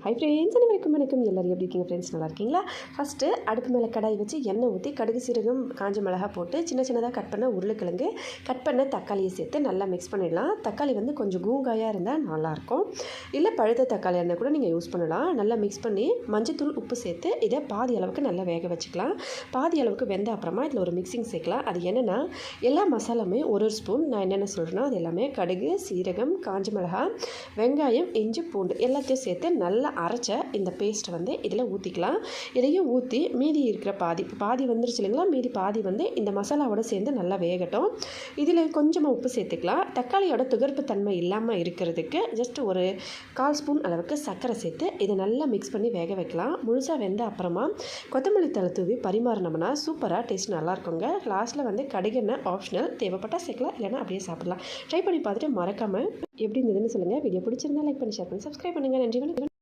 Hi friends, அனைவருக்கும் வணக்கம். எல்லோரும் எப்படி இருக்கீங்க ஃப்ரெண்ட்ஸ்? நல்லா இருக்கீங்களா? ஃபஸ்ட்டு அடுப்பு மேலே கடாய் வச்சு எண்ணெய் ஊற்றி கடுகு சீரகம் காஞ்ச மிளகா போட்டு சின்ன சின்னதாக கட் பண்ண உருளைக்கிழங்கு கட் பண்ண தக்காளியை சேர்த்து நல்லா மிக்ஸ் பண்ணிடலாம். தக்காளி வந்து கொஞ்சம் கூங்காயாக இருந்தால் நல்லாயிருக்கும். இல்லை பழுத்த தக்காளியாக இருந்தால் கூட நீங்கள் யூஸ் பண்ணலாம். நல்லா மிக்ஸ் பண்ணி மஞ்சத்தூள் உப்பு சேர்த்து இதை பாதி அளவுக்கு நல்லா வேக வச்சுக்கலாம். பாதி அளவுக்கு வெந்த அப்புறமா இதில் ஒரு மிக்சிங் சேர்க்கலாம். அது என்னென்னா எல்லா மசாலாமே ஒரு ஸ்பூன். நான் என்னென்ன சொல்கிறேன்னா அது எல்லாமே கடுகு சீரகம் காஞ்ச மிளகா வெங்காயம் இஞ்சி பூண்டு எல்லாத்தையும் சேர்த்து நல்லா அரைச்ச இந்த பேஸ்ட்டை வந்து இதில் ஊற்றிக்கலாம். இதையும் ஊற்றி மீதி இருக்கிற பாதி வந்துருச்சு இல்லைங்களா, மீதி பாதி வந்து இந்த மசாலாவோட சேர்ந்து நல்லா வேகட்டும். இதில் கொஞ்சமாக உப்பு சேர்த்துக்கலாம். தக்காளியோட துகர்ப்பு தன்மை இல்லாமல் இருக்கிறதுக்கு ஜஸ்ட் ஒரு 1/4 ஸ்பூன் அளவுக்கு சர்க்கரை சேர்த்து இதை நல்லா மிக்ஸ் பண்ணி வேக வைக்கலாம். முழுசாக வெந்த அப்புறமா கொத்தமல்லி தழை தூவி பரிமாறினோம்னா சூப்பராக டேஸ்ட் நல்லாயிருக்குங்க. லாஸ்ட்டில் வந்து கடுகெண்ணெய் ஆப்ஷனல், தேவைப்பட்டால் சேர்க்கலாம், இல்லைன்னா அப்படியே சாப்பிடலாம். ட்ரை பண்ணி பார்த்துட்டு மறக்காமல் எப்படி இருந்ததுன்னு சொல்லுங்கள். வீடியோ பிடிச்சிருந்தா லைக் பண்ணி ஷேர் பண்ணி சப்ஸ்கிரைப் பண்ணுங்கள். நன்றி.